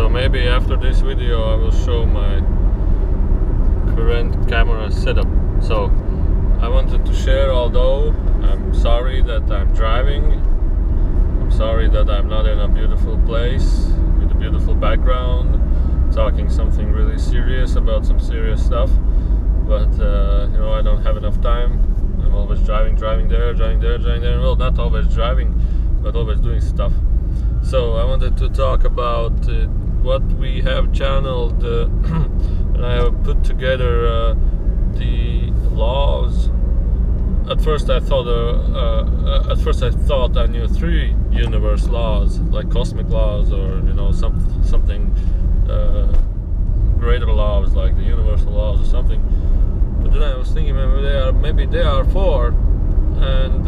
So maybe after this video I will show my current camera setup. So I wanted to share, although I'm sorry that I'm driving, I'm sorry that I'm not in a beautiful place with a beautiful background talking something really serious about some serious stuff, but you know, I don't have enough time. I'm always driving there. Well, not always driving, but always doing stuff. So I wanted to talk about what we have channeled and I have put together the laws. At first I thought I knew 3 universe laws, like cosmic laws, or you know, something greater laws like the universal laws or something. But then I was thinking maybe they are 4, and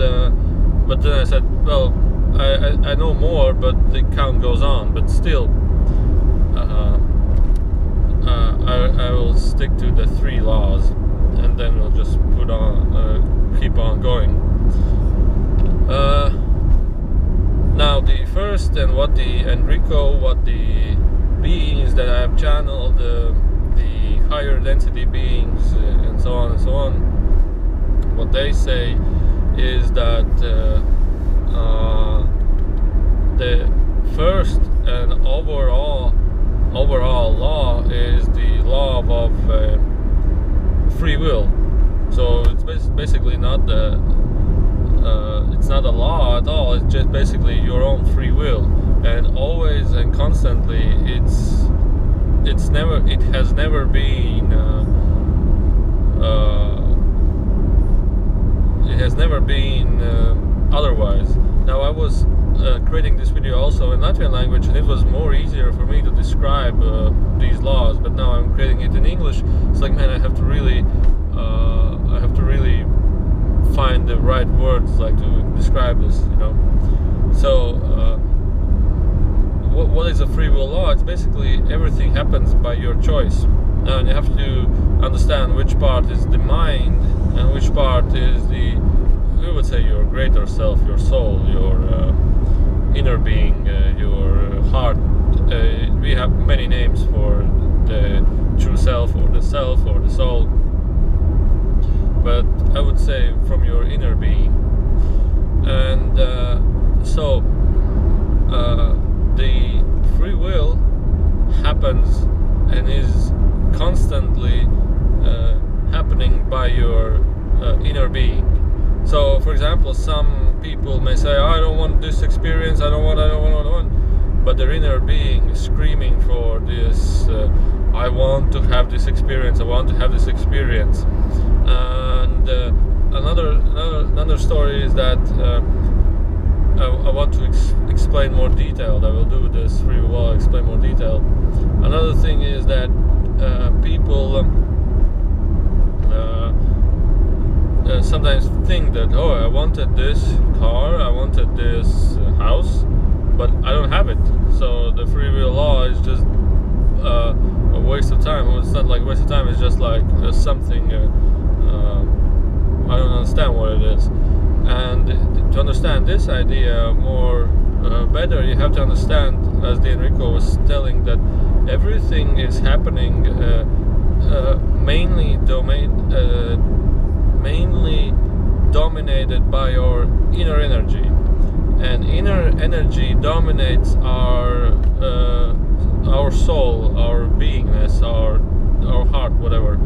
but then I said, well, I know more, but the count goes on. But still, I will stick to the 3 laws, and then we'll just keep on going. Now the first, and what the beings that I have channeled, the higher density beings, and so on, what they say is that the first and overall law is the law of free will. So it's basically not it's not a law at all. It's just basically your own free will, and always and constantly it has never been otherwise. Now I was creating this video also in Latvian language, and it was more easier for me to describe these laws, but now I'm creating it in English. It's like, man, I have to really find the right words like to describe this, you know. So what is a free will law? It's basically everything happens by your choice, and you have to understand which part is the mind and which part is the, we would say, your greater self, your soul, your inner being, your heart. We have many names for the true self, or the soul, but I would say from your inner being. And so the free will happens and is constantly happening by your inner being. So for example, some people may say, I don't want this experience, I don't want, but their inner being is screaming for this, I want to have this experience, and another story is that I want to explain more detailed. I will do this free will, explain more detail. Another thing is that people sometimes think that, oh, I wanted this car, I wanted this house, but I don't have it. So the free will law is just a waste of time. Well, it's not like a waste of time, it's just like something I don't understand what it is. And to understand this idea more better, you have to understand, as the Enrico was telling, that everything is happening mainly dominated by your inner energy, and inner energy dominates our soul, our beingness, our heart, whatever.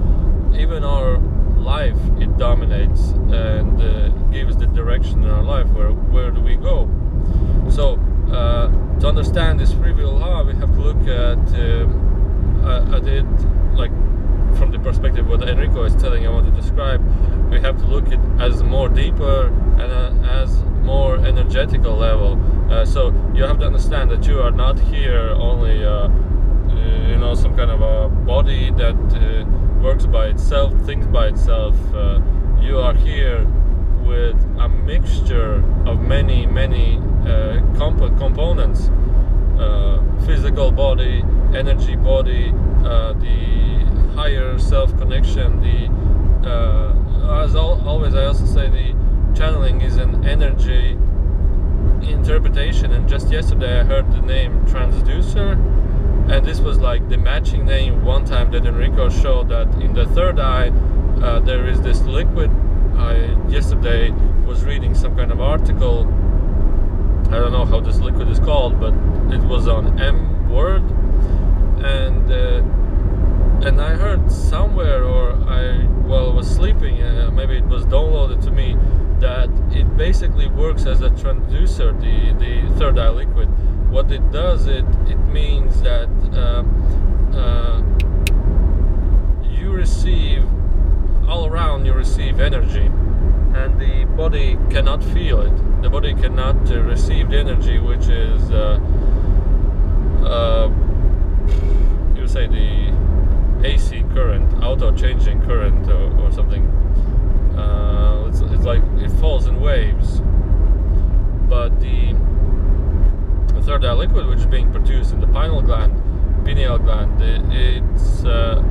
Even our life, it dominates and gives the direction in our life. Where do we go? So to understand this free will law, we have to look at it like from the perspective what Enrico is telling. I want to describe. We have to look at it as more deeper and as more energetical level. So you have to understand that you are not here only you know, some kind of a body that works by itself, thinks by itself. You are here with a mixture of many components: physical body, energy body, the higher self connection. As always, I also say the channeling is an energy interpretation. And just yesterday I heard the name transducer, and and this was like the matching name one time that Enrico showed, that in the third eye there is this liquid. I yesterday was reading some kind of article. I don't know how this liquid is called, but it was on M Word, and I heard somewhere, or I was sleeping, maybe it was downloaded to me, that it basically works as a transducer, the third eye liquid. What it does, it means that you receive, all around you receive energy, and the body cannot feel it. The body cannot receive the energy, which is you say the AC current, auto-changing current, or something. It's like it falls in waves. But the third eye liquid, which is being produced in the pineal gland, it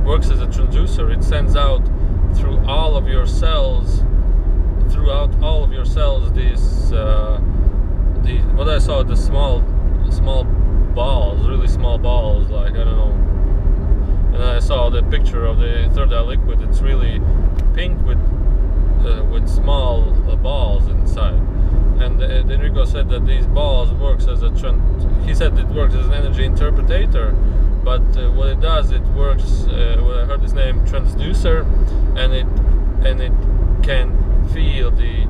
works as a transducer. It sends out throughout all of your cells these what I saw, the small balls, really small balls, like, I don't know. And I saw the picture of the third eye liquid. It's really pink with small balls inside. And Enrico said that these balls works as he said it works as an energy interpretator. But what it does, it works. I heard his name, transducer, and it can feel the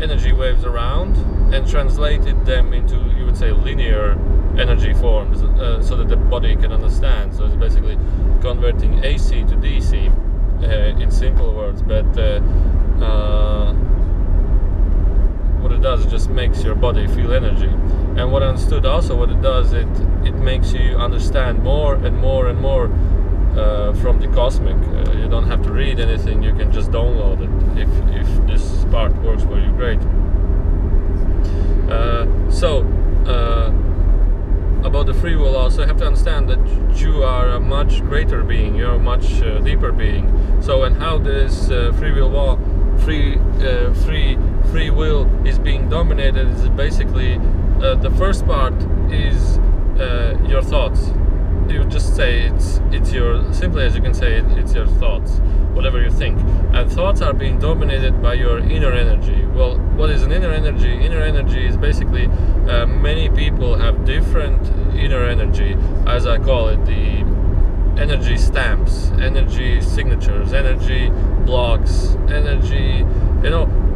energy waves around and translated them into, you would say, linear energy forms, so that the body can understand. So it's basically converting AC to DC, in simple words. But what it does, it just makes your body feel energy. And what I understood also, what it does, it makes you understand more and more and more from the cosmic. You don't have to read anything, you can just download it. If this part works for you, great. About the free will also, you have to understand that you are a much greater being, you're a much deeper being. So, and how this free will is being dominated is basically, the first part is your thoughts. You just say it's your, simply as you can say it's your thoughts, whatever you think. And thoughts are being dominated by your inner energy. Well, what is an inner energy? Inner energy is basically, many people have different inner energy, as I call it, the energy stamps, energy signatures, energy blocks, energy,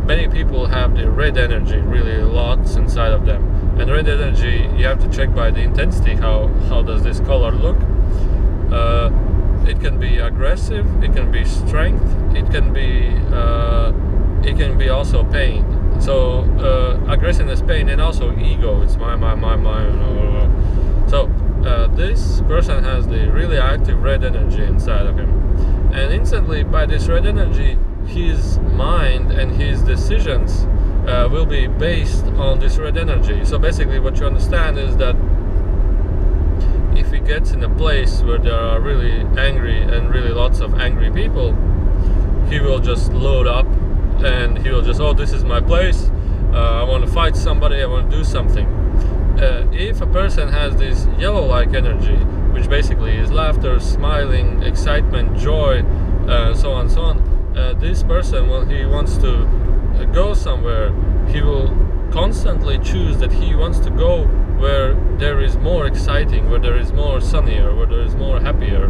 many people have the red energy, really lots inside of them. And red energy, you have to check by the intensity, how does this color look. It can be aggressive, it can be strength, it can be also pain. So aggressiveness, pain, and also ego. It's my. So this person has the really active red energy inside of him, and instantly by this red energy, his mind and his decisions will be based on this red energy. So basically what you understand is that if he gets in a place where there are really angry and really lots of angry people, he will just load up and he will just, oh, this is my place, I want to fight somebody, I want to do something. If a person has this yellow-like energy, which basically is laughter, smiling, excitement, joy, so on, this person, when he wants to go somewhere, he will constantly choose that he wants to go where there is more exciting, where there is more sunnier, where there is more happier.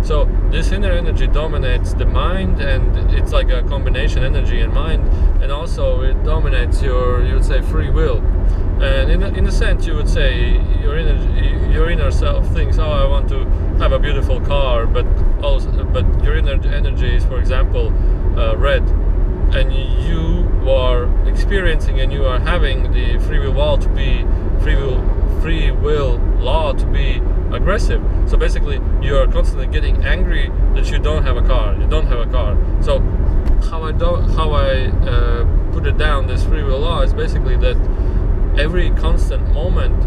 So this inner energy dominates the mind, and it's like a combination, energy and mind, and also it dominates your, you would say, free will. And in a sense, you would say your inner self thinks, oh, I want to have a beautiful car, but your inner energy is, for example, red, and you are experiencing and you are having the free will law to be aggressive. So basically, you are constantly getting angry that you don't have a car. So how I put it down, this free will law, is basically that every constant moment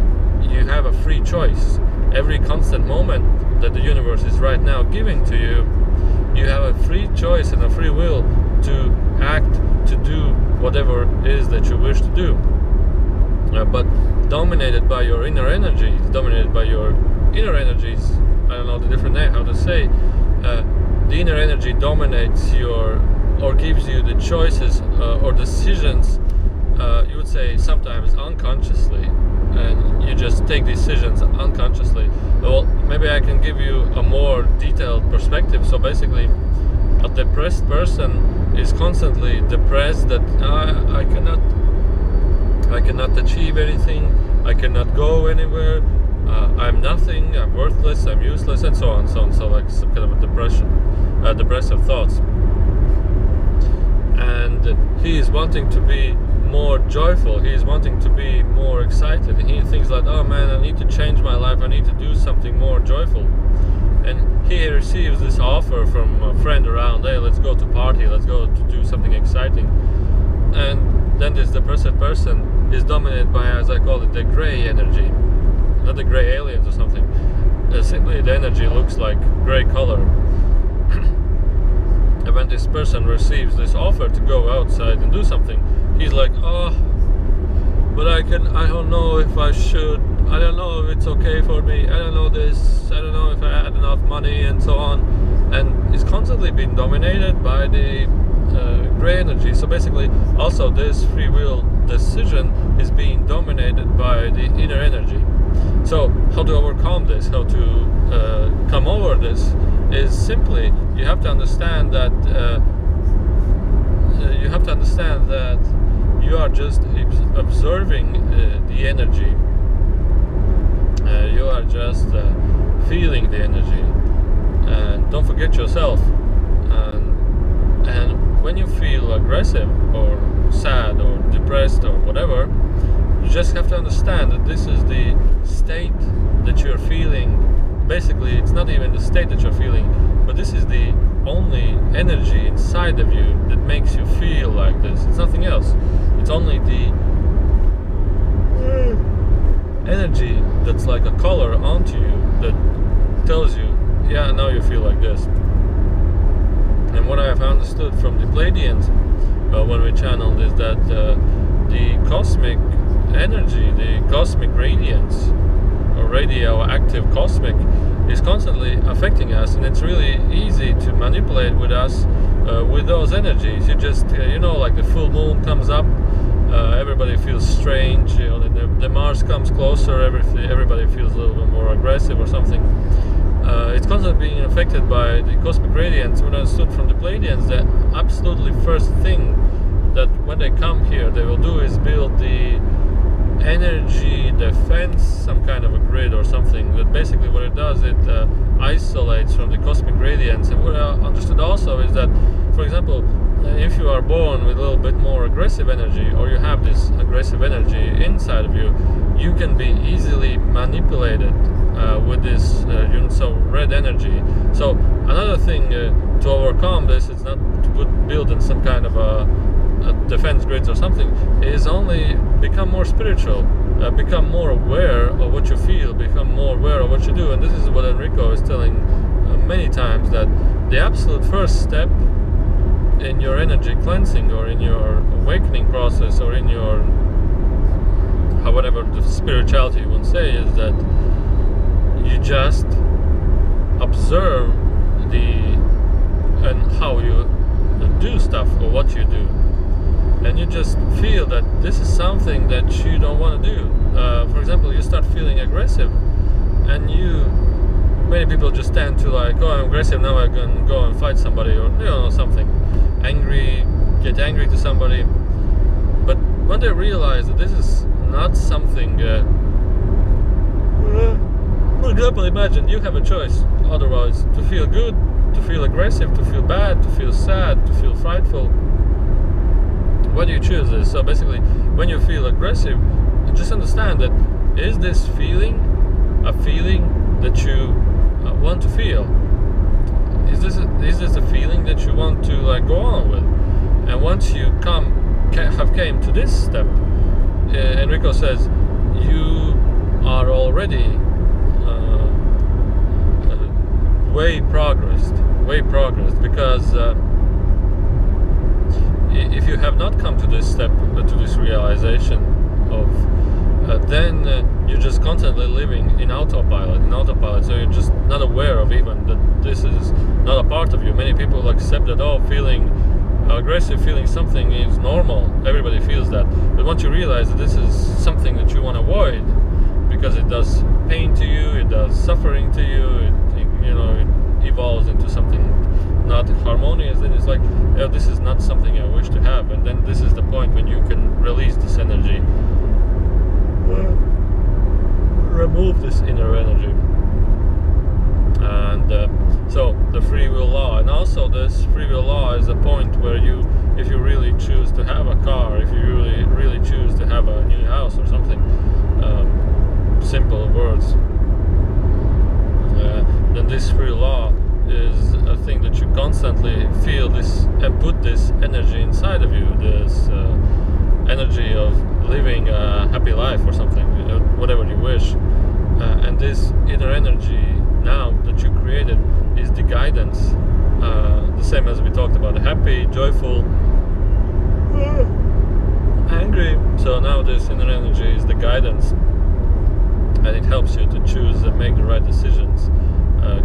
you have a free choice. Every constant moment that the universe is right now giving to you, you have a free choice and a free will to act, to do whatever it is that you wish to do. But dominated by your inner energies, don't know the different name how to say, the inner energy dominates or gives you the choices or decisions, you would say sometimes unconsciously, and you just take decisions unconsciously. Well, maybe I can give you a more detailed perspective. So basically, a depressed person is constantly depressed that I cannot achieve anything, I cannot go anywhere, I'm nothing, I'm worthless, I'm useless, and so on, so like some kind of a depressive thoughts. And he is wanting to be more joyful, he is wanting to be more excited. He thinks like, oh man, I need to change my life, I need to do something more joyful. And he receives this offer from a friend around, hey, let's go to party, let's go to do something exciting. And then this depressive person is dominated by, as I call it, the gray energy. Not the gray aliens or something. Simply the energy looks like gray color. And when this person receives this offer to go outside and do something, he's like, oh, but I don't know if I should, I don't know if it's okay for me, I don't know this, I don't know if I had enough money, and so on. And he's constantly being dominated by the gray energy. So basically, also this free will decision is being dominated by the inner energy. So how to overcome this, how to come over this, is simply you have to understand that you are just observing the energy. You are just feeling the energy, and don't forget yourself. And when you feel aggressive or sad or depressed or whatever, you just have to understand that this is the state that you're feeling. Basically, it's not even the state that you're feeling, but this is the only energy inside of you that makes you feel like this. It's nothing else. It's only the energy that's like a color onto you that tells you, yeah, now you feel like this. And what I have understood from the Pleiadians when we channeled is that the cosmic energy, the cosmic radiance, or radioactive cosmic, is constantly affecting us, and it's really easy to manipulate with us with those energies. You just, like the full moon comes up, everybody feels strange. The Mars comes closer, everybody feels a little bit more aggressive or something. It's constantly being affected by the cosmic radiance. When I stood from the Pleiadians, the absolutely first thing that when they come here they will do is build the energy defense, some kind of a grid or something, that basically what it does, it isolates from the cosmic radiance. And what I understood also is that, for example, if you are born with a little bit more aggressive energy, or you have this aggressive energy inside of you, you can be easily manipulated with this so red energy. So another thing to overcome this is not to build in some kind of a defense grids or something, is only become more spiritual, become more aware of what you feel, become more aware of what you do. And this is what Enrico is telling many times, that the absolute first step in your energy cleansing, or in your awakening process, or in your whatever the spirituality you want to say, is that you just observe and how you do stuff, or what you do. And you just feel that this is something that you don't want to do. For example, you start feeling aggressive, and many people just tend to like, oh, I'm aggressive, now I can go and fight somebody, or something. Get angry to somebody. But when they realize that this is not something, for example, imagine you have a choice otherwise, to feel good, to feel aggressive, to feel bad, to feel sad, to feel frightful. What do you choose this? So basically, when you feel aggressive, just understand that, is this feeling a feeling that you want to feel? Is this a feeling that you want to go on with? And once you have came to this step, Enrico says you are already way progressed, because if you have not come to this step, to this realization of, then you're just constantly living in autopilot, so you're just not aware of even that this is not a part of you. Many people accept that, feeling aggressive, feeling something is normal, everybody feels that, but once you realize that this is something that you want to avoid because it does pain to you, it does suffering to you, it evolves into something not harmonious, then it's like, this is not something I wish to have. And then this is the point when you can release this energy, remove this inner energy. And so the free will law, and also this free will law is a point where if you really choose to have a car, if you really choose to have a new house or something, simple words, then this free law is a thing that you constantly feel this and put this energy inside of you, this energy of living a happy life or something, whatever you wish. And this inner energy now that you created is the guidance, the same as we talked about, happy, joyful, angry. So now this inner energy is the guidance, and it helps you to choose and make the right decisions,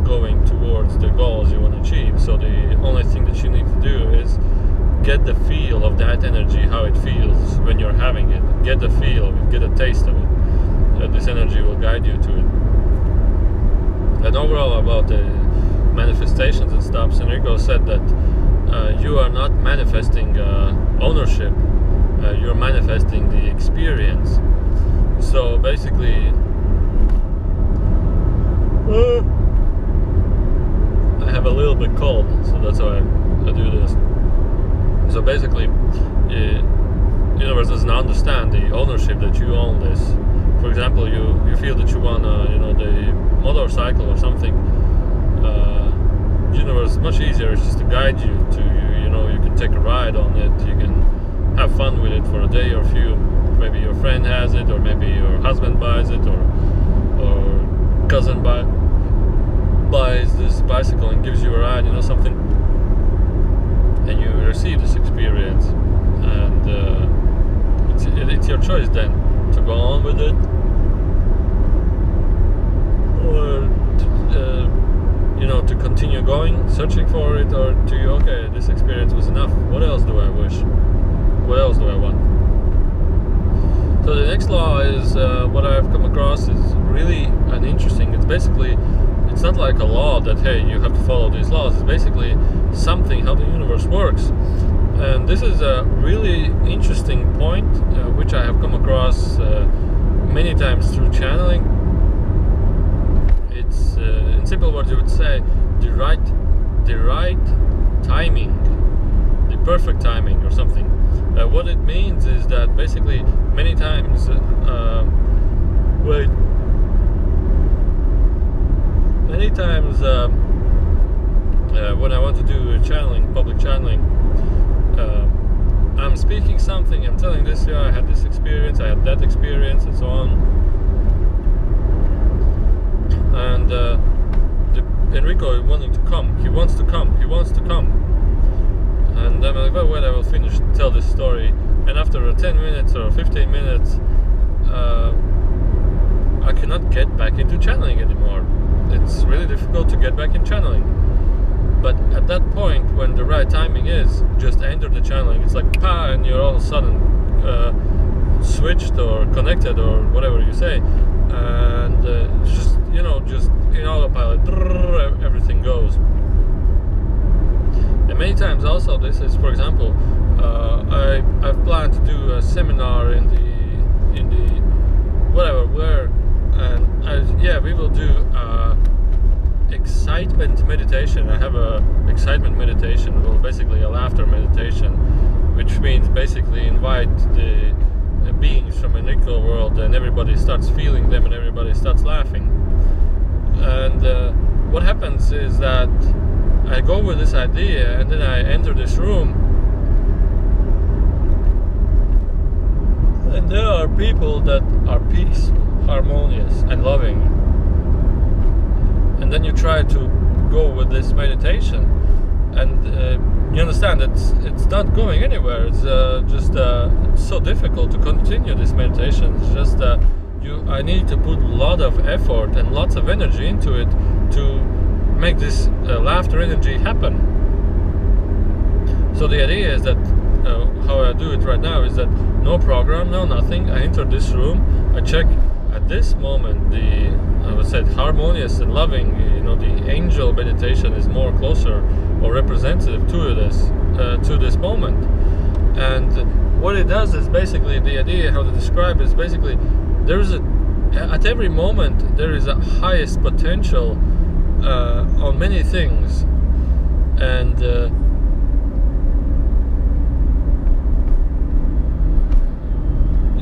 going towards the goals you want to achieve. So the only thing that you need to do is get the feel of that energy, how it feels when you're having it. Get the feel of it, get a taste of it. This energy will guide you to it. And overall, about the manifestations and stuff, Enrico said that you are not manifesting ownership, you're manifesting the experience. So basically, I have a little bit cold, so that's why I do this. So basically, the universe doesn't understand the ownership that you own this. For example, you feel that you want the motorcycle or something. The universe is much easier. It's just to guide you to, you can take a ride on it. You can have fun with it for a day or few. Maybe your friend has it, or maybe your husband buys it, or cousin buys this bicycle and gives you a ride, something, and you receive this experience, and it's your choice then to go on with it, or to continue going, searching for it, or okay, this experience was enough. What else do I wish? What else do I want? So the next law is what I've come across is really an interesting. It's not like a law that, hey, you have to follow these laws. It's basically something how the universe works. And this is a really interesting point, which I have come across many times through channeling. It's in simple words, you would say the right timing, the perfect timing or something. What it means is that basically many times when I want to do channeling, public channeling, I'm speaking something, I'm telling this, I had this experience, I had that experience, and so on. And Enrico is wanting to come. He wants to come. And I'm like, well, wait, I will tell this story. And after 10 minutes or 15 minutes, I cannot get back into channeling anymore. It's really difficult to get back in channeling. But at that point, when the right timing is, just enter the channeling. It's like, and you're all of a sudden switched or connected or whatever you say. And just in autopilot, everything goes. And many times also this is, for example, I've planned to do a seminar in the whatever where, and we will do excitement meditation. I have a excitement meditation, well, basically a laughter meditation, which means basically invite the beings from Enrico world, and everybody starts feeling them and everybody starts laughing. And what happens is that I go with this idea, and then I enter this room, and there are people that are peaceful, harmonious, and loving. And then you try to go with this meditation, and you understand that it's not going anywhere. It's just it's so difficult to continue this meditation. It's just I need to put a lot of effort and lots of energy into it to make this laughter energy happen. So the idea is that how I do it right now is that no program, no nothing. I enter this room, I check at this moment the I would say harmonious and loving, the angel meditation is more closer or representative to this moment. And what it does is basically, the idea how to describe is basically at every moment there is a highest potential on many things, and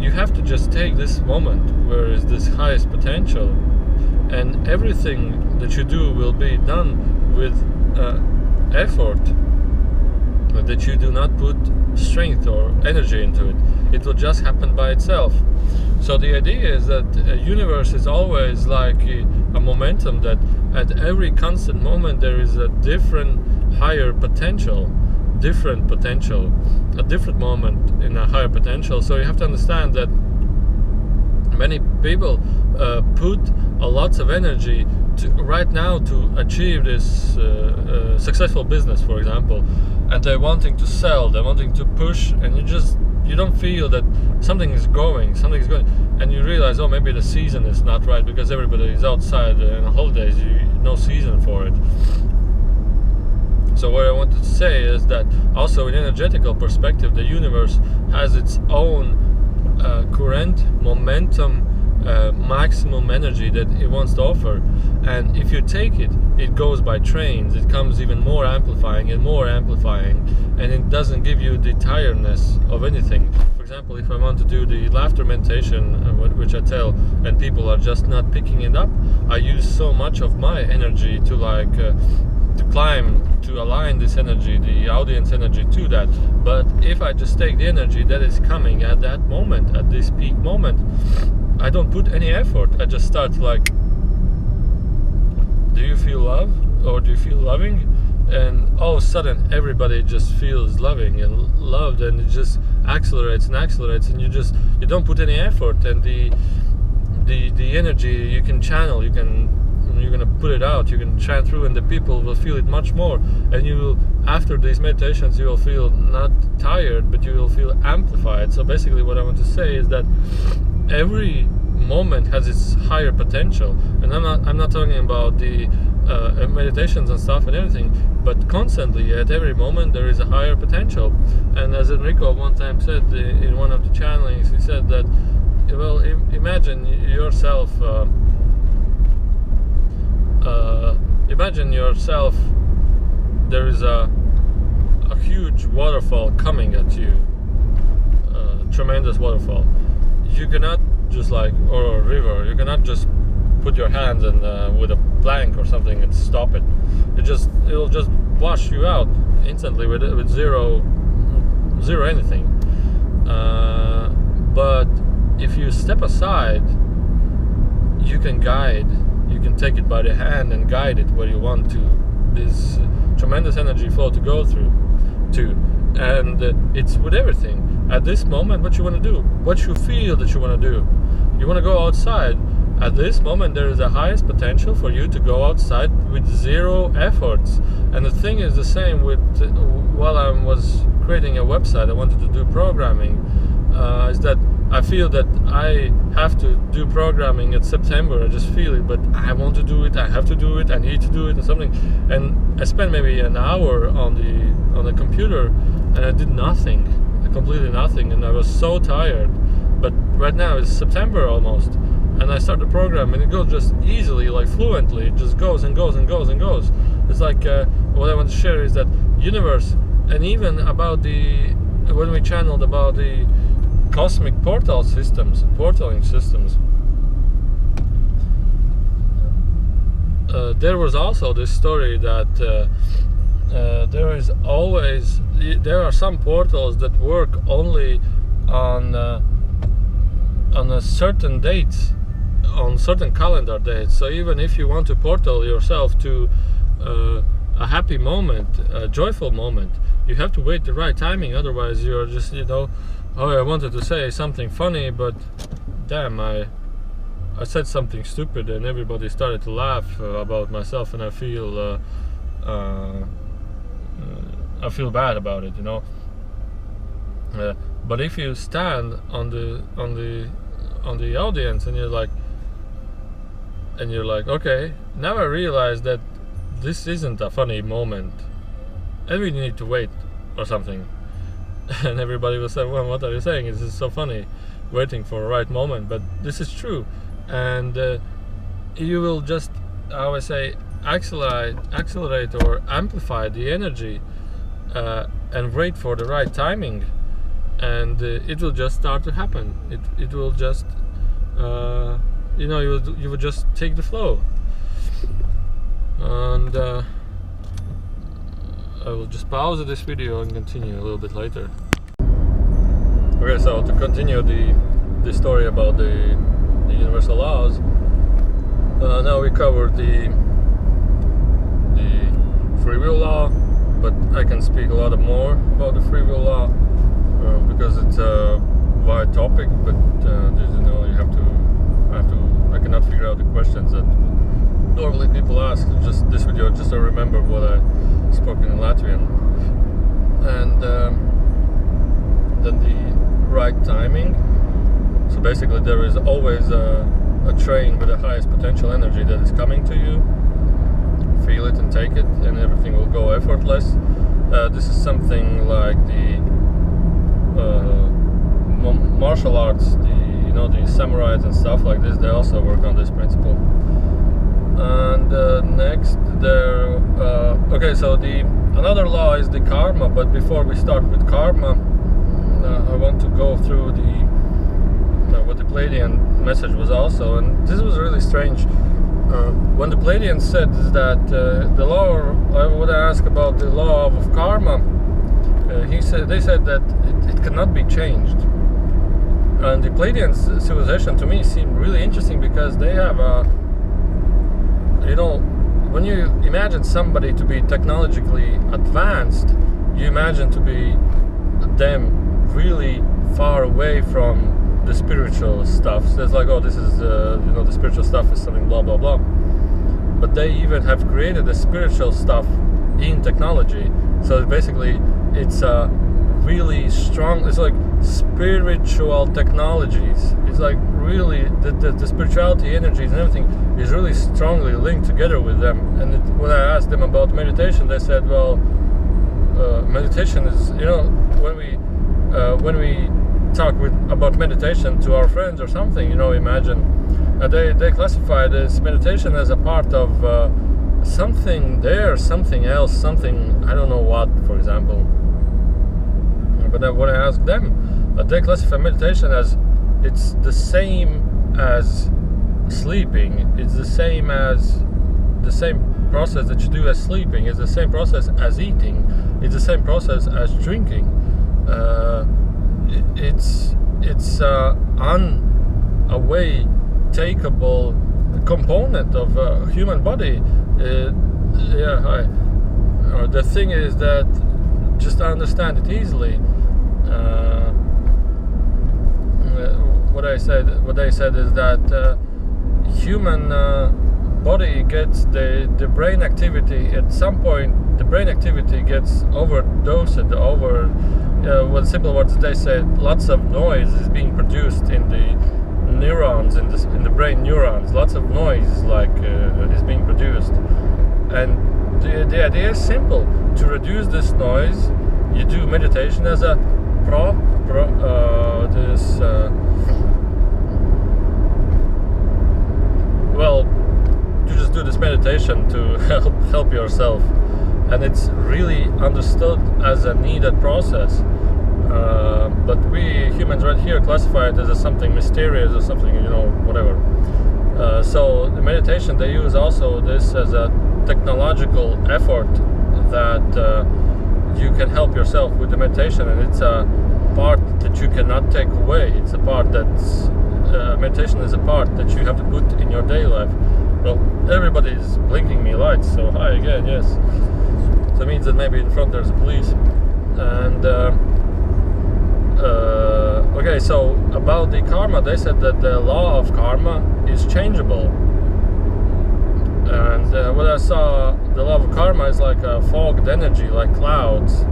you have to just take this moment where is this highest potential, and everything that you do will be done with effort, that you do not put strength or energy into it. It will just happen by itself. So the idea is that a universe is always like a momentum, that at every constant moment there is a different higher potential, a different moment in a higher potential. So you have to understand that many people put a lot of energy right now to achieve this successful business, for example, and they're wanting to sell, they're wanting to push, and you don't feel that something is going, and you realize, oh, maybe the season is not right because everybody is outside on holidays, no season for it. So what I wanted to say is that also in energetical perspective, the universe has its own current momentum, maximum energy that it wants to offer, and if you take it, it goes by trains. It comes even more amplifying, and it doesn't give you the tiredness of anything. For example, if I want to do the laughter meditation, which I tell, and people are just not picking it up, I use so much of my energy to climb, to align this energy, the audience energy to that. But if I just take the energy that is coming at that moment, at this peak moment, I don't put any effort. I just start like, do you feel love, or do you feel loving? And all of a sudden everybody just feels loving and loved, and it just accelerates, and you don't put any effort, and the energy you can channel, you're gonna put it out, you can chant through, and the people will feel it much more, and you will, after these meditations, you will feel not tired, but you will feel amplified. So basically what I want to say is that every moment has its higher potential, and I'm not talking about the meditations and stuff and everything, but constantly at every moment there is a higher potential. And as Enrico one time said in one of the channelings, he said that, well, imagine yourself there is a huge waterfall coming at you, tremendous waterfall. You cannot just or a river, you cannot just put your hands and with a plank or something and stop it. It'll just wash you out instantly with zero anything. But if you step aside, you can take it by the hand and guide it where you want to this tremendous energy flow to go through to. And it's with everything. At this moment, what you want to do, what you feel that you want to do, you want to go outside. At this moment, there is the highest potential for you to go outside with zero efforts. And the thing is the same with while I was creating a website, I wanted to do programming, is that I feel that I have to do programming at September. I just feel it, but I want to do it, I have to do it, I need to do it, and something. And I spent maybe an hour on the computer, and I did nothing, completely nothing, and I was so tired. But right now it's September almost, and I start the program, and it goes just easily, like fluently. It just goes and goes and goes and goes. It's like what I want to share is that universe, and even about when we channeled about the cosmic portaling systems, there was also this story that there are some portals that work only on a certain dates, on certain calendar dates. So even if you want to portal yourself to a happy moment, a joyful moment, you have to wait the right timing. Otherwise you're just, oh, I wanted to say something funny, but damn, I I said something stupid and everybody started to laugh about myself, and I feel bad about it, you know. But if you stand on the audience and you're like, okay, now I realize that this isn't a funny moment, and we need to wait or something. And everybody will say, well, what are you saying? This is so funny, waiting for the right moment. But this is true. And you will just, I would say, accelerate or amplify the energy and wait for the right timing. And it will just start to happen. It will just, you will just take the flow. And I will just pause this video and continue a little bit later. Okay, so to continue the story about the universal laws, now we covered the free will law, but I can speak a lot more about the free will law because it's a wide topic. But I cannot figure out the questions that normally people ask. Just this video, just to remember what I spoke in Latvian, and then the right timing. So basically, there is always a train with the highest potential energy that is coming to you. Feel it and take it, and everything will go effortless. This is something like the martial arts, the samurais and stuff like this. They also work on this principle. And next, okay, so another law is the karma. But before we start with karma, I want to go through what the Pleiadian message was also, and this was really strange. When the Pleiadians said that the law, when I asked about the law of karma, they said that it cannot be changed. And the Pleiadian civilization to me seemed really interesting because they have when you imagine somebody to be technologically advanced, you imagine to be them really far away from the spiritual stuff. So it's like, oh, this is the spiritual stuff is something blah blah blah. But they even have created the spiritual stuff in technology. So basically, it's a really strong. It's like spiritual technologies. It's like really the spirituality, energies, and everything is really strongly linked together with them. And when I asked them about meditation, they said, well, meditation is, when we talk about meditation to our friends or something, imagine they classify this meditation as a part of something else, something, I don't know what, for example. But when I ask them, they classify meditation as it's the same as sleeping. It's the same process that you do as sleeping. It's the same process as eating. It's the same process as drinking. It's unaway takeable component of a human body. The thing is that just to understand it easily. What they said is that human body gets the brain activity at some point. The brain activity gets overdosed. Well, simple words, they said lots of noise is being produced in the neurons in the brain neurons. Lots of noise is being produced, and the idea is simple. To reduce this noise, you do meditation as a you just do this meditation to help yourself, and it's really understood as a needed process. But we humans right here classify it as something mysterious or something, whatever. So the meditation, they use also this as a technological effort that you can help yourself with the meditation, and it's a part that you cannot take away. It's a part that's meditation is a part that you have to put in your daily life. Well, everybody's blinking me lights, so hi again, yes. So it means that maybe in front there's a police, and Okay, so about the karma, they said that the law of karma is changeable. And what I saw, the law of karma is like a fogged energy, like clouds,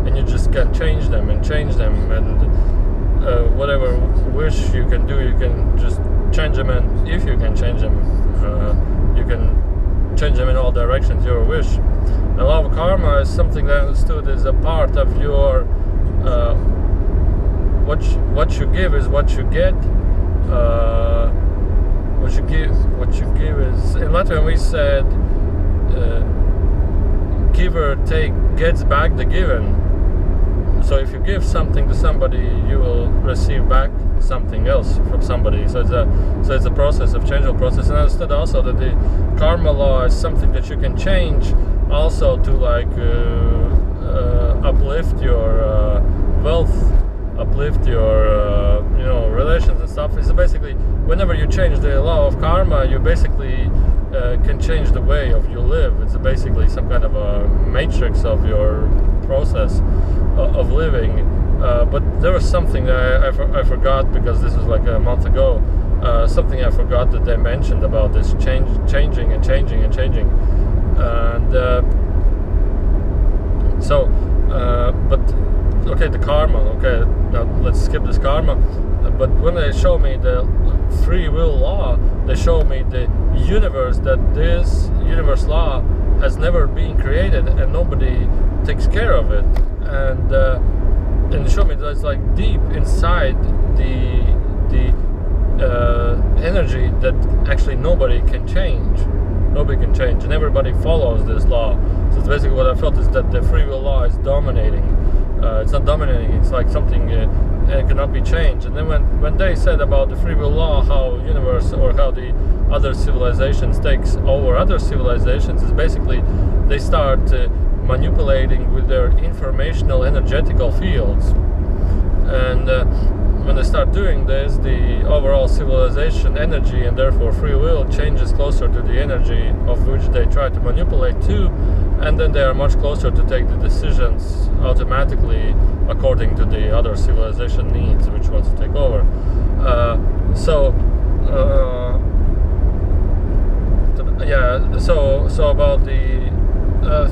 and you just can change them, and whatever wish you can do, you can just change them, and if you can change them, you can change them in all directions, your wish. The law of karma is something that I understood is a part of your what you give is what you get. What you give is, in Latvian we said, give or take gets back the given. So if you give something to somebody, you will receive back something else from somebody. So it's a process of changeable process. And I understood also that the karma law is something that you can change, also to like uplift your wealth, uplift your relations and stuff. Is basically whenever you change the law of karma, you basically can change the way of you live. It's basically some kind of a matrix of your process of living. But there was something that I forgot, because this was like a month ago. Something I forgot that they mentioned about this changing. But okay, the karma. Okay, now let's skip this karma. But when they show me the free will law, they show me the universe, that this universe law has never been created and nobody takes care of it. And they show me that it's like deep inside the energy that actually nobody can change. And everybody follows this law. So it's basically what I felt is that the free will law is dominating. It's not dominating, it's like something it cannot be changed. And then when they said about the free will law, how universe or how the other civilizations takes over other civilizations, is basically they start manipulating with their informational energetical fields. And when they start doing this, the overall civilization energy, and therefore free will, changes closer to the energy of which they try to manipulate to, and then they are much closer to take the decisions automatically according to the other civilization needs, which wants to take over. So about the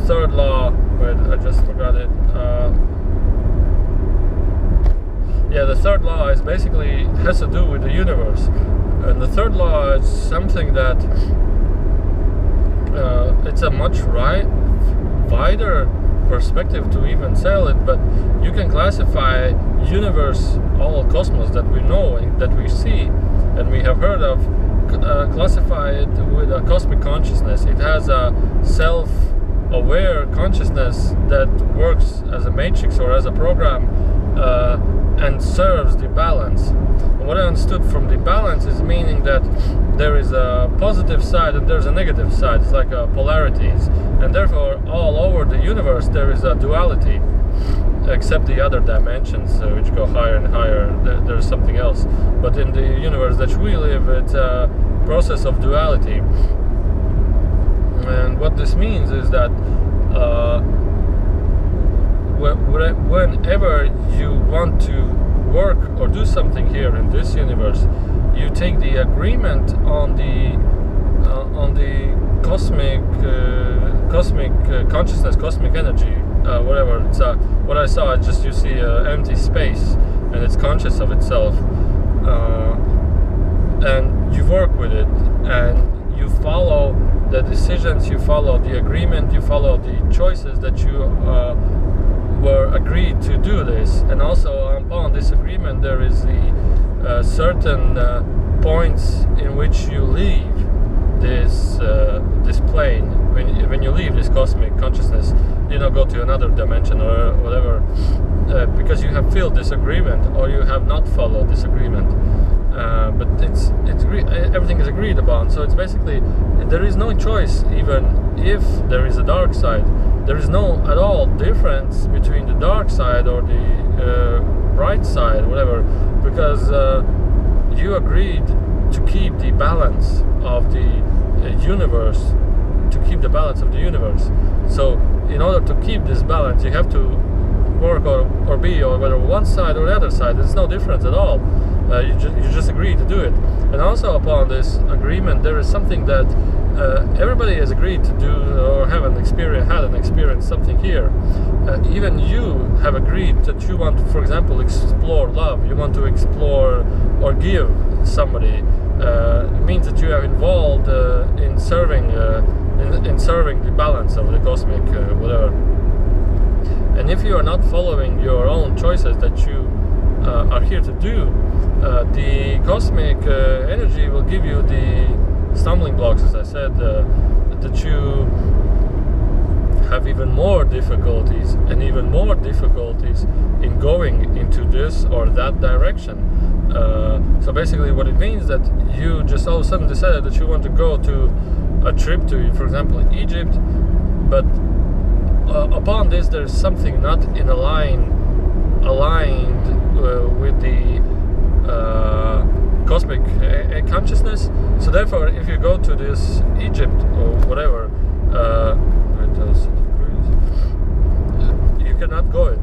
third law, wait, I just forgot it. The third law is basically has to do with the universe, and the third law is something that it's a much wider perspective to even sell it, but you can classify universe, all cosmos that we know and that we see and we have heard of, classify it with a cosmic consciousness. It has a self-aware consciousness that works as a matrix or as a program, and serves the balance. And what I understood from the balance is meaning that there is a positive side and there's a negative side. It's like polarities, and therefore all over the universe there is a duality, except the other dimensions which go higher and higher. There's something else, but in the universe that we live, it's a process of duality. And what this means is that whenever you want to work or do something here in this universe, you take the agreement on the cosmic consciousness, cosmic energy, whatever. It's what I saw. It's just you see an empty space, and it's conscious of itself, and you work with it, and you follow the decisions, you follow the agreement, you follow the choices that you were agreed to do this. And also upon this agreement there is the certain points in which you leave this plane. When you leave this cosmic consciousness, you don't go to another dimension or whatever, because you have filled this agreement or you have not followed this agreement. But everything is agreed upon. So it's basically, there is no choice. Even if there is a dark side, there is no at all difference between the dark side or the bright side, whatever, because you agreed to keep the balance of the universe, So in order to keep this balance, you have to work or be, or whether one side or the other side, it's no difference at all. You just agree to do it. And also upon this agreement, there is something that everybody has agreed to do or had an experience something here. Even you have agreed that you want to, for example, explore love. You want to explore or give somebody. It means that you are involved in serving the balance of the cosmic whatever. And if you are not following your own choices that you are here to do, the cosmic energy will give you the stumbling blocks, as I said, that you have even more difficulties in going into this or that direction. So basically what it means that you just all of a sudden decided that you want to go to a trip to, for example, Egypt, but upon this there's something not in aligned with the cosmic consciousness. So therefore, if you go to this Egypt or whatever, you cannot go it.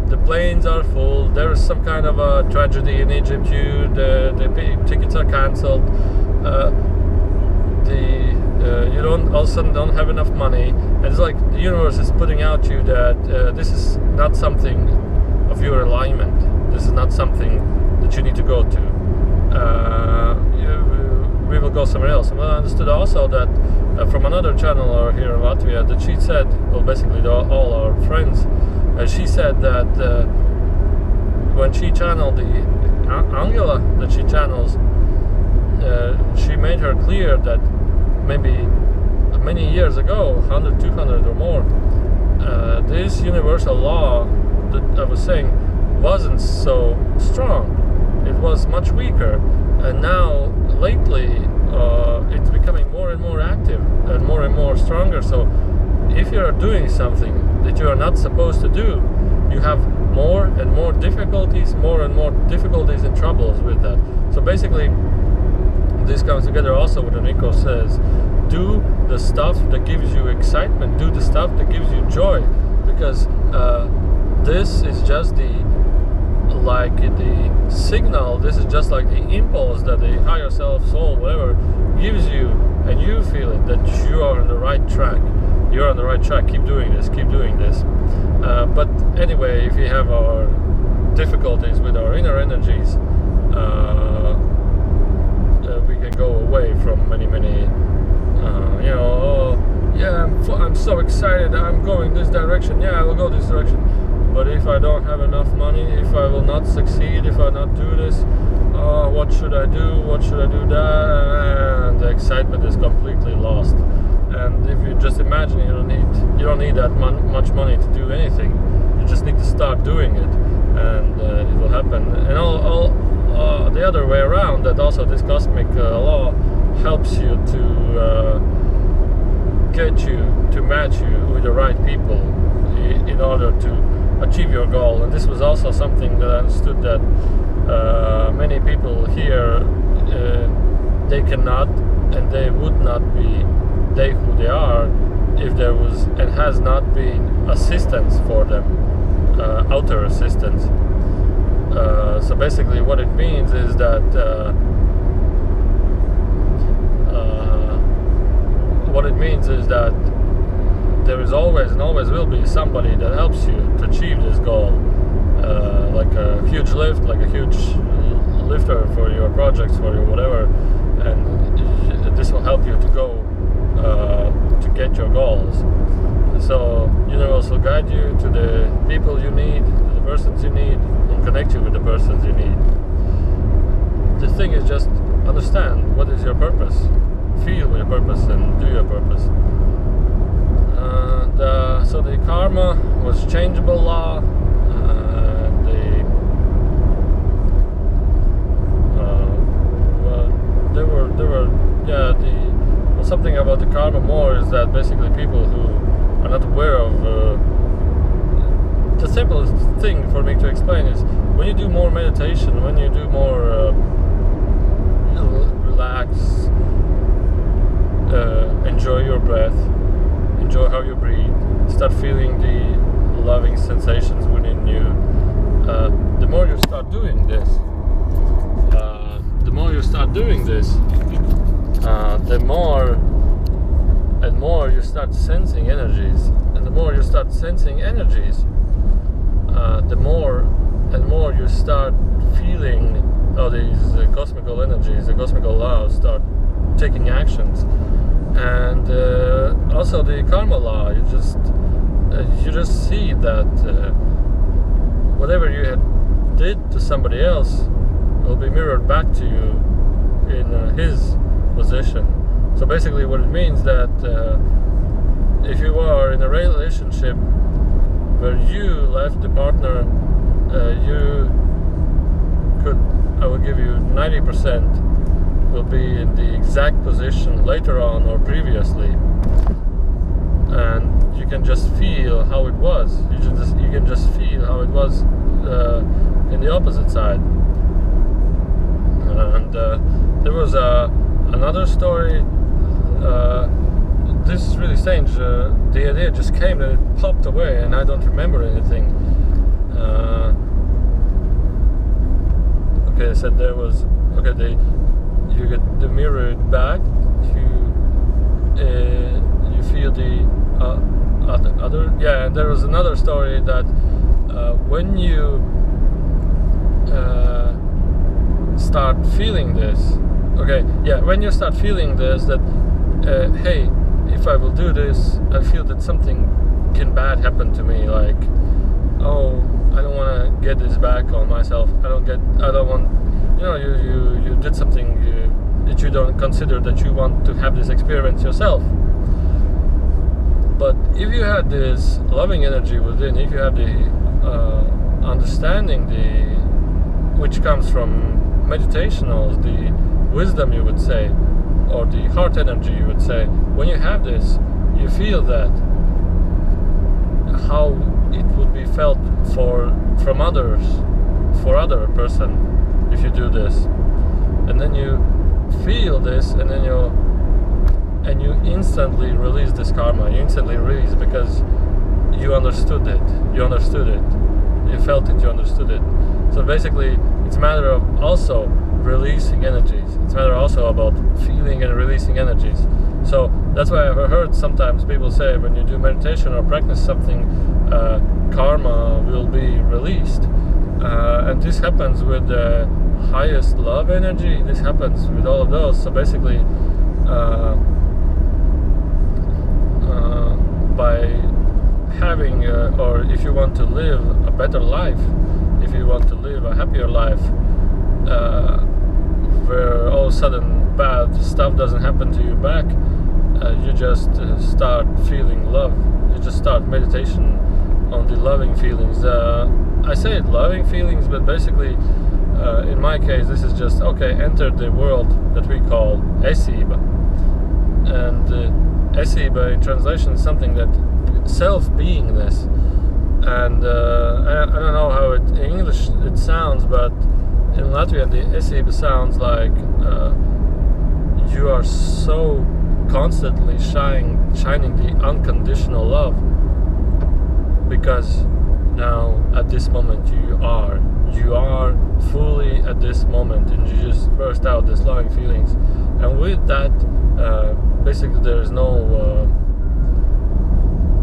The planes are full. There is some kind of a tragedy in Egypt. The tickets are cancelled. You don't all of a sudden don't have enough money. And it's like the universe is putting out to you that this is not something of your alignment. This is not something that you need to go to. We will go somewhere else. And I understood also that from another channel here in Latvia, that she said, well, basically all our friends, she said that when she channeled the Angela that she channels, she made her clear that maybe many years ago, 100, 200 or more, this universal law that I was saying wasn't so strong. It was much weaker, and now lately it's becoming more and more active and more stronger. So if you are doing something that you are not supposed to do, you have more and more difficulties and troubles with that. So basically this comes together also with what Nico says: do the stuff that gives you excitement, do the stuff that gives you joy, because this is just the signal, this is just like the impulse that the higher self, soul, whatever, gives you, and you feel it, that you are on the right track. You're on the right track, keep doing this. But anyway, if we have our difficulties with our inner energies, we can go away from many I'm so excited, I'm going this direction, I will go this direction. But if I don't have enough money, if I will not succeed, if I not do this, what should I do? What should I do? And the excitement is completely lost. And if you just imagine, you don't need that much money to do anything. You just need to start doing it, and it will happen. And all the other way around, that also this cosmic law helps you to get you to match you with the right people in order to achieve your goal. And this was also something that I understood, that many people here, they cannot and they would not be who they are if there was and has not been assistance for them, outer assistance. So basically what it means is that there is always and always will be somebody that helps you to achieve this goal, like a huge lift, like a huge lifter for your projects, for your whatever, and this will help you to go to get your goals. So universe will guide you to the people you need, to the persons you need, and connect you with the persons you need. The thing is, just understand what is your purpose, feel your purpose, and do your purpose. And so the karma was changeable law. Something about the karma more is that basically people who are not aware of the simplest thing for me to explain is when you do more meditation, when you do more relax, enjoy your breath, enjoy how you breathe, start feeling the loving sensations within you. The more you start doing this, the more and more you start sensing energies, and the more you start sensing energies, the more and more you start feeling how these cosmical energies, the cosmical laws, start taking actions. And also the karma law, you just see that whatever you had did to somebody else will be mirrored back to you in his position. So basically what it means that if you are in a relationship where you left the partner, you could, I will give you 90% will be in the exact position later on or previously, and you can just feel how it was. You can just feel how it was in the opposite side. And there was another story. This is really strange. The idea just came and it popped away, and I don't remember anything. Okay, I said there was. Okay, you get the mirror back. You feel the other. Yeah, and there was another story that when you start feeling this. Okay, yeah, when you start feeling this, that hey, if I will do this, I feel that something can bad happen to me. Like, oh, I don't want to get this back on myself. I don't want. You know, you did something that you don't consider that you want to have this experience yourself. But if you had this loving energy within, if you have the understanding, which comes from meditation, or the wisdom, you would say, or the heart energy, you would say, when you have this, you feel that how it would be felt from others, for other person, if you do this. And then you feel this, and then you instantly release this karma. You instantly release, because you understood it. You felt it, you understood it. So basically it's a matter of also releasing energies. It's a matter also about feeling and releasing energies. So that's why I've heard sometimes people say, when you do meditation or practice something, karma will be released. And this happens with the highest love energy. This happens with all of those. So basically, by having, or if you want to live a better life, if you want to live a happier life, where all of a sudden bad stuff doesn't happen to you back, you just start feeling love. You just start meditation on the loving feelings. I say it loving feelings, but basically in my case this is just, okay, enter the world that we call Esiba. And Esiba in translation is something that self-beingness. And I don't know how in English it sounds, but in Latvian the Esiba sounds like you are so constantly shining the unconditional love, because now at this moment you are fully at this moment, and you just burst out this loving feelings. And with that, basically there is no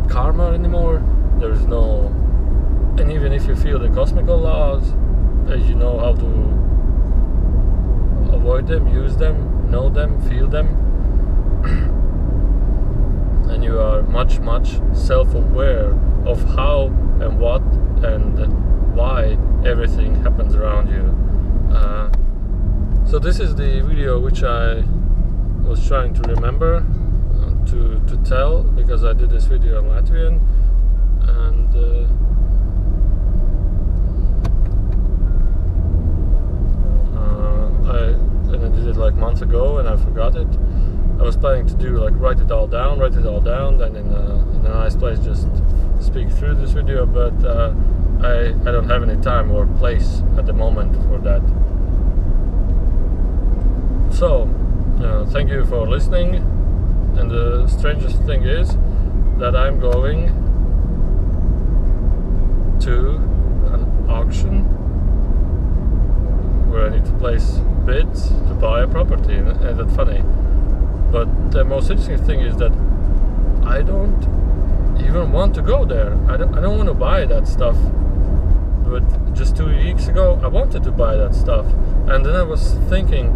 karma anymore. There is no, and even if you feel the cosmical laws, you know how to avoid them, use them, know them, feel them, and you are much self-aware of how and what and why everything happens around you. So this is the video which I was trying to remember to tell, because I did this video in Latvian, and I did it like months ago, and I forgot it. I was planning to do like write it all down, and in a nice place just speak through this video, but I don't have any time or place at the moment for that. So thank you for listening. And the strangest thing is that I'm going auction where I need to place bids to buy a property, and that's funny. But the most interesting thing is that I don't even want to go there. I don't want to buy that stuff. But just 2 weeks ago, I wanted to buy that stuff, and then I was thinking,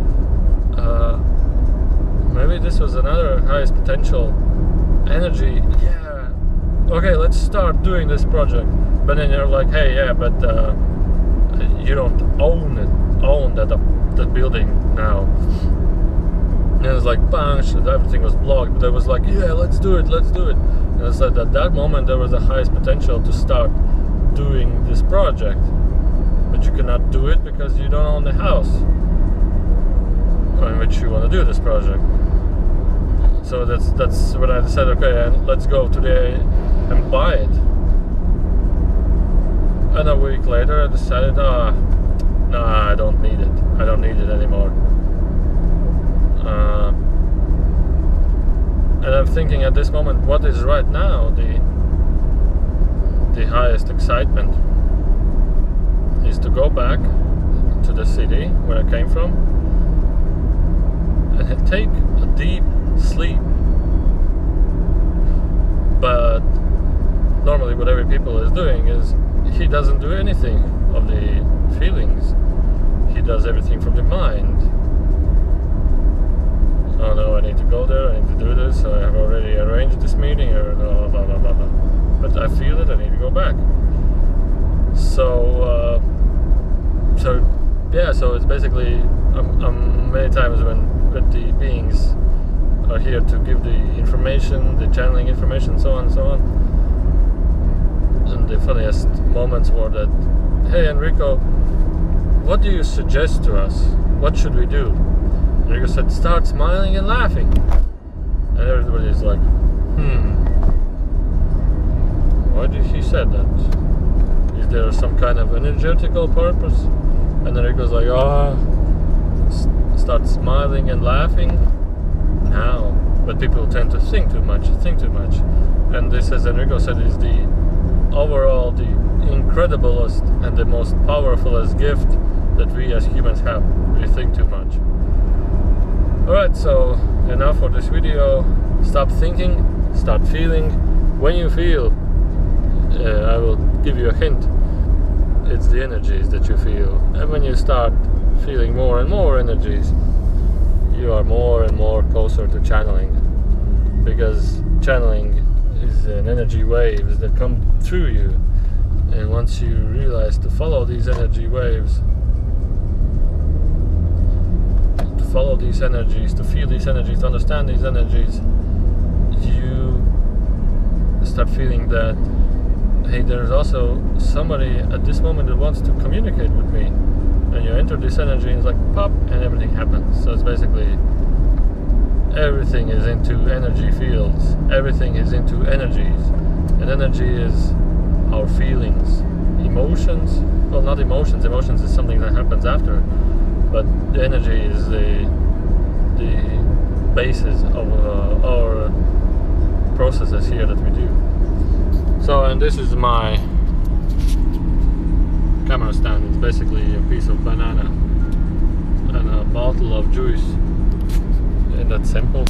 maybe this was another highest potential energy. Yeah, okay, let's start doing this project. But then you're like, hey, yeah, but you don't own that building now. And it was like, bang, everything was blocked. But I was like, yeah, let's do it. And I said at that moment there was the highest potential to start doing this project. But you cannot do it because you don't own the house in which you want to do this project. So that's when I decided, okay, and let's go today and buy it. And a week later I decided, no, I don't need it. I don't need it anymore. And I'm thinking at this moment, what is right now the highest excitement is to go back to the city where I came from and take a deep sleep. But normally what every people is doing is he doesn't do anything of the feelings. He does everything from the mind. Oh no, I need to go there, I need to do this, so I have already arranged this meeting, or blah, blah, blah, blah, blah. But I feel that I need to go back. So it's basically, many times when the beings are here to give the information, the channeling information, so on and so on. And the funniest moments were that, hey Enrico, what do you suggest to us? What should we do? Enrico said, start smiling and laughing. And everybody's like, why did he say that? Is there some kind of energetical purpose? And Enrico's like, start smiling and laughing now. But people tend to think too much. And this, as Enrico said, is the overall the incrediblest and the most powerfulest gift that we as humans have. We think too much. Alright, so enough for this video. Stop thinking, start feeling. When you feel, I will give you a hint, it's the energies that you feel. And when you start feeling more and more energies, you are more and more closer to channeling. Because channeling is an energy waves that come through you. And once you realize to follow these energy waves, to follow these energies, to feel these energies, to understand these energies, you start feeling that, hey, there's also somebody at this moment that wants to communicate with me. And you enter this energy and it's like pop, and everything happens. So it's basically everything is into energy fields. Everything is into energies. And energy is our feelings. Emotions, well, not emotions. Emotions is something that happens after. But the energy is the basis of our processes here that we do. So, and this is my camera stand. It's basically a piece of banana and a bottle of juice. Isn't that simple?